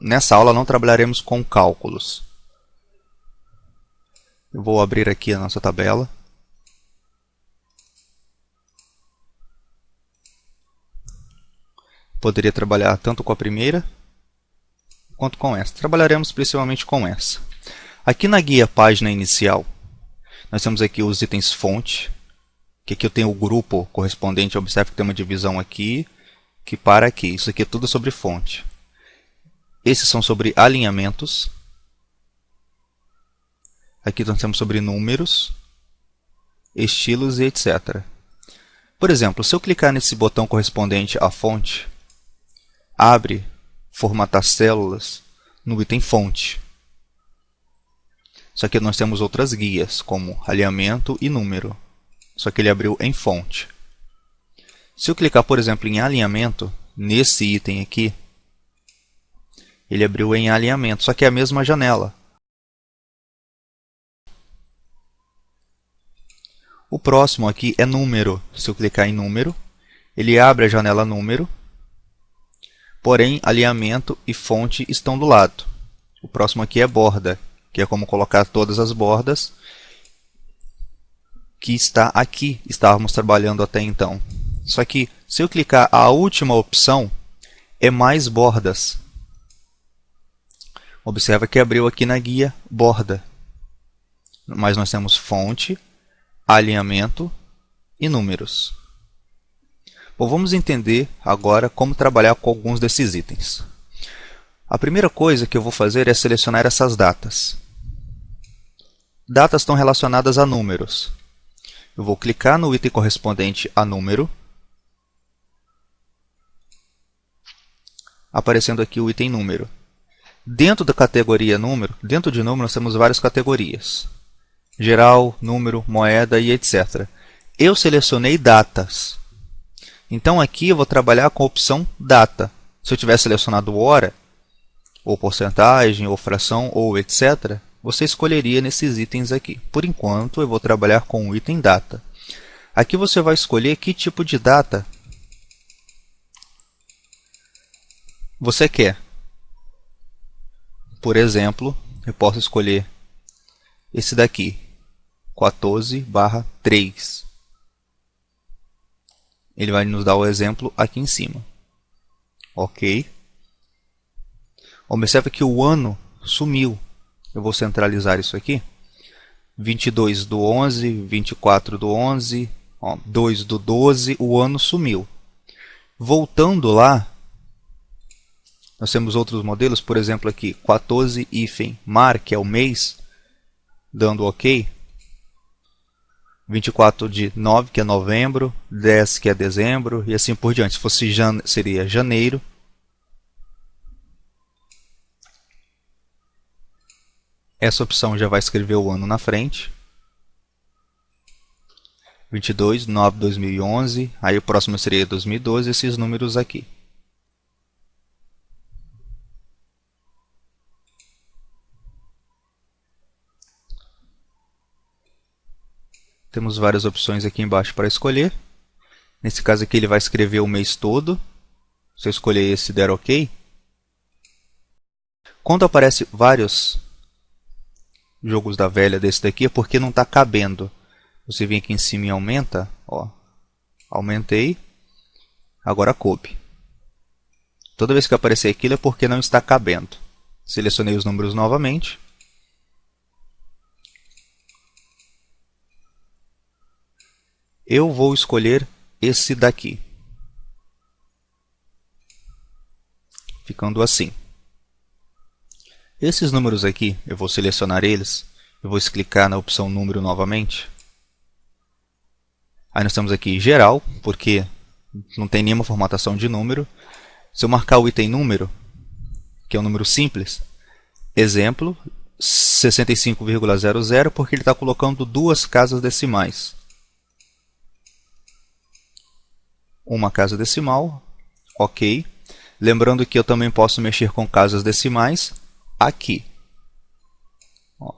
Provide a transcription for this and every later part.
nessa aula não trabalharemos com cálculos. Eu vou abrir aqui a nossa tabela. Poderia trabalhar tanto com a primeira quanto com essa. Trabalharemos principalmente com essa. Aqui na guia página inicial, nós temos aqui os itens fonte, que aqui eu tenho o grupo correspondente. Observe que tem uma divisão aqui, que para aqui. Isso aqui é tudo sobre fonte. Esses são sobre alinhamentos. Aqui nós temos sobre números, estilos e etc. Por exemplo, se eu clicar nesse botão correspondente à fonte, abre formatar células no item fonte. Só que nós temos outras guias, como alinhamento e número. Só que ele abriu em fonte. Se eu clicar, por exemplo, em alinhamento, nesse item aqui, ele abriu em alinhamento, só que é a mesma janela. O próximo aqui é número. Se eu clicar em número, ele abre a janela número, porém alinhamento e fonte estão do lado. O próximo aqui é borda, que é como colocar todas as bordas, que está aqui, estávamos trabalhando até então. Só que se eu clicar a última opção, é mais bordas. Observa que abriu aqui na guia borda. Mas nós temos fonte, alinhamento e números. Bom, vamos entender agora como trabalhar com alguns desses itens. A primeira coisa que eu vou fazer é selecionar essas datas. Datas estão relacionadas a números. Eu vou clicar no item correspondente a número, aparecendo aqui o item número. Dentro da categoria número, dentro de número nós temos várias categorias. Geral, número, moeda e etc. Eu selecionei datas. Então aqui eu vou trabalhar com a opção data. Se eu tivesse selecionado hora, ou porcentagem, ou fração, ou etc., você escolheria nesses itens aqui. Por enquanto, eu vou trabalhar com o item data. Aqui você vai escolher que tipo de data você quer. Por exemplo, eu posso escolher esse daqui, 14/3. Ele vai nos dar o exemplo aqui em cima. Ok. Observe que o ano sumiu. Eu vou centralizar isso aqui. 22/11, 24/11, 2/12, o ano sumiu. Voltando lá, nós temos outros modelos, por exemplo aqui, 14-mar, que é o mês, dando OK. 24/9, que é novembro, 10, que é dezembro, e assim por diante. Se fosse seria janeiro. Essa opção já vai escrever o ano na frente. 22/9/2011, aí o próximo seria 2012, esses números aqui. Temos várias opções aqui embaixo para escolher. Nesse caso aqui ele vai escrever o mês todo. Se eu escolher esse e der OK, quando aparece vários jogos da velha desse daqui é porque não está cabendo. Você vem aqui em cima e aumenta. Ó, aumentei. Agora coube. Toda vez que aparecer aquilo é porque não está cabendo. Selecionei os números novamente. Eu vou escolher esse daqui. Ficando assim. Esses números aqui, eu vou selecionar eles. Eu vou clicar na opção número novamente. Aí nós temos aqui geral, porque não tem nenhuma formatação de número. Se eu marcar o item número, que é um número simples, exemplo, 65,00, porque ele está colocando duas casas decimais. Uma casa decimal, OK. Lembrando que eu também posso mexer com casas decimais aqui.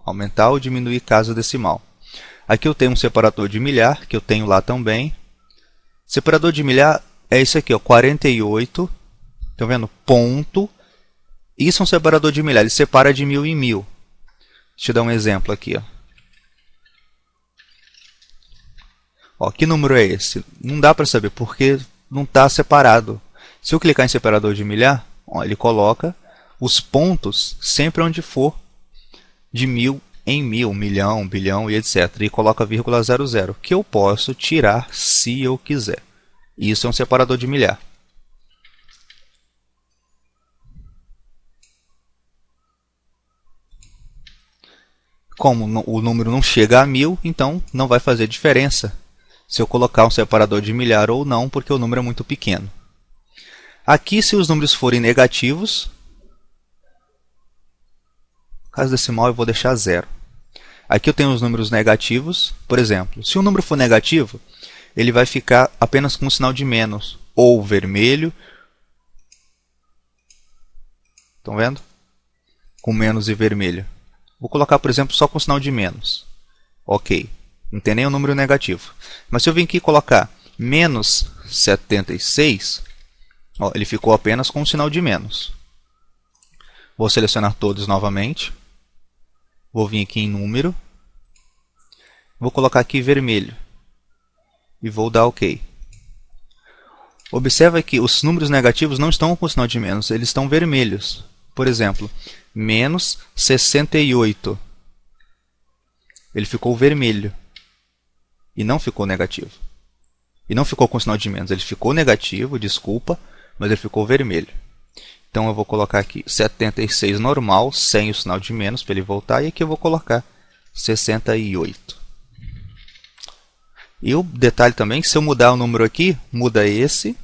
Aumentar ou diminuir casa decimal. Aqui eu tenho um separador de milhar, que eu tenho lá também. Separador de milhar é isso aqui, ó, 48. Estão vendo? Ponto Isso é um separador de milhar, ele separa de 1000 em 1000. Deixa eu dar um exemplo aqui. Ó, que número é esse? Não dá para saber, porque não está separado. Se eu clicar em separador de milhar, ó, ele coloca os pontos sempre onde for de 1000 em 1000, milhão, bilhão e etc. E coloca vírgula 00, que eu posso tirar se eu quiser. Isso é um separador de milhar. Como o número não chega a 1000, então não vai fazer diferença se eu colocar um separador de milhar ou não, porque o número é muito pequeno. Aqui, se os números forem negativos, caso decimal eu vou deixar 0. Aqui eu tenho os números negativos, por exemplo. Se o número for negativo, ele vai ficar apenas com um sinal de menos, ou vermelho. Estão vendo? Com menos e vermelho. Vou colocar, por exemplo, só com o sinal de menos. Ok, não tem nem o número negativo. Mas se eu vir aqui e colocar menos 76, ó, ele ficou apenas com o sinal de menos. Vou selecionar todos novamente. Vou vir aqui em número. Vou colocar aqui vermelho. E vou dar OK. Observa que os números negativos não estão com o sinal de menos, eles estão vermelhos. Por exemplo, menos 68. Ele ficou vermelho. E não ficou negativo. E não ficou com o sinal de menos, ele ficou negativo, desculpa, mas ele ficou vermelho. Então eu vou colocar aqui 76 normal, sem o sinal de menos, para ele voltar. E aqui eu vou colocar 68. E o detalhe também, se eu mudar o número aqui, muda esse,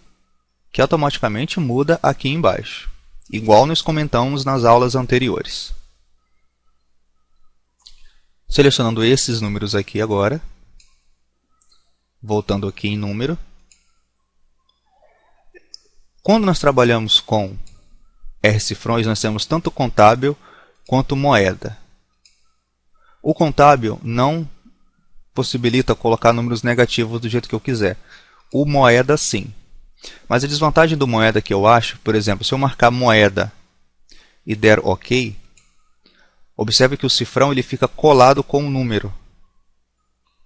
que automaticamente muda aqui embaixo. Igual nós comentamos nas aulas anteriores. Selecionando esses números aqui agora. Voltando aqui em número. Quando nós trabalhamos com R-cifrões, nós temos tanto contábil quanto moeda. O contábil não possibilita colocar números negativos do jeito que eu quiser. O moeda, sim. Mas a desvantagem do moeda que eu acho, por exemplo, se eu marcar moeda e der OK, observe que o cifrão ele fica colado com o número.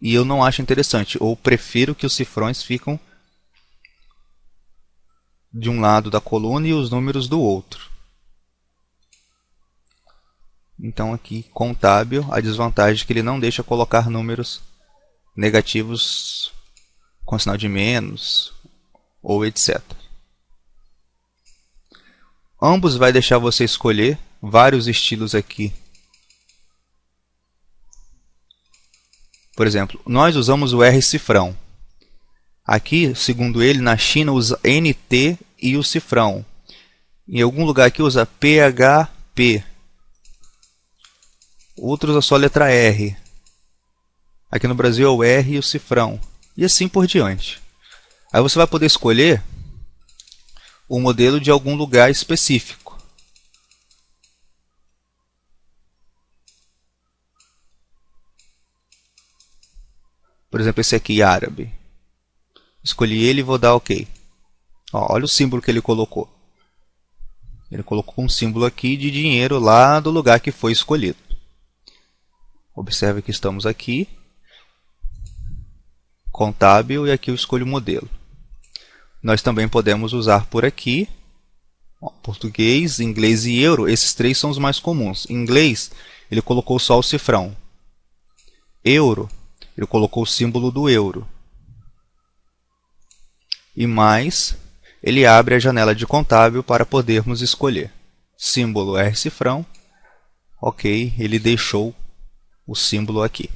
E eu não acho interessante, ou prefiro que os cifrões ficam de um lado da coluna e os números do outro. Então aqui, contábil, a desvantagem é que ele não deixa colocar números negativos com sinal de menos, ou etc. Ambos vai deixar você escolher vários estilos aqui. Por exemplo, nós usamos o R-cifrão. Aqui, segundo ele, na China usa NT e o cifrão. Em algum lugar aqui usa PHP. Outro usa só a letra R. Aqui no Brasil é o R e o cifrão. E assim por diante. Aí você vai poder escolher o modelo de algum lugar específico. Por exemplo, esse aqui, árabe. Escolhi ele e vou dar OK. Ó, olha o símbolo que ele colocou. Ele colocou um símbolo aqui de dinheiro lá do lugar que foi escolhido. Observe que estamos aqui. Contábil, e aqui eu escolho o modelo. Nós também podemos usar por aqui, ó, português, inglês e euro. Esses três são os mais comuns. Em inglês, ele colocou só o cifrão. Euro, ele colocou o símbolo do euro. E mais, ele abre a janela de contábil para podermos escolher. Símbolo R-cifrão. OK, ele deixou o símbolo aqui.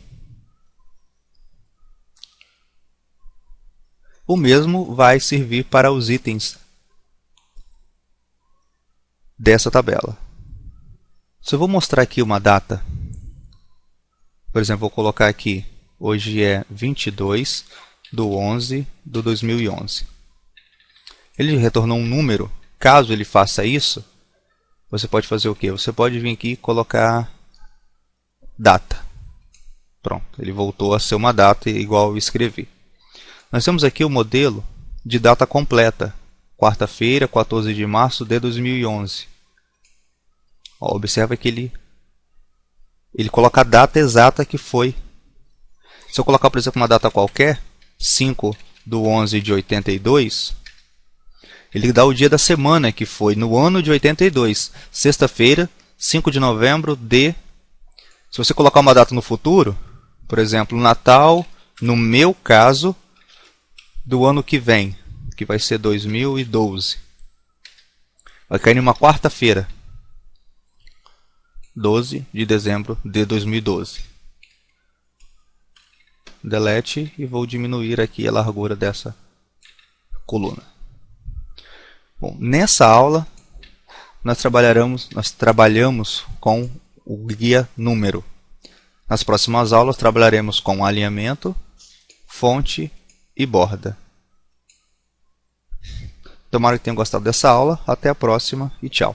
O mesmo vai servir para os itens dessa tabela. Se eu vou mostrar aqui uma data, por exemplo, vou colocar aqui, hoje é 22/11/2011. Ele retornou um número. Caso ele faça isso, você pode fazer o quê? Você pode vir aqui e colocar data. Pronto, ele voltou a ser uma data igual eu escrevi. Nós temos aqui o modelo de data completa. Quarta-feira, 14 de março de 2011. Ó, observa que ele coloca a data exata que foi. Se eu colocar, por exemplo, uma data qualquer, 5/11/82, ele dá o dia da semana que foi no ano de 82, sexta-feira, 5 de novembro de... Se você colocar uma data no futuro, por exemplo, Natal, no meu caso, do ano que vem, que vai ser 2012. Vai cair em uma quarta-feira, 12 de dezembro de 2012. Delete e vou diminuir aqui a largura dessa coluna. Bom, nessa aula nós trabalhamos com o guia número. Nas próximas aulas trabalharemos com alinhamento, fonte e borda. Tomara que tenham gostado dessa aula. Até a próxima e tchau.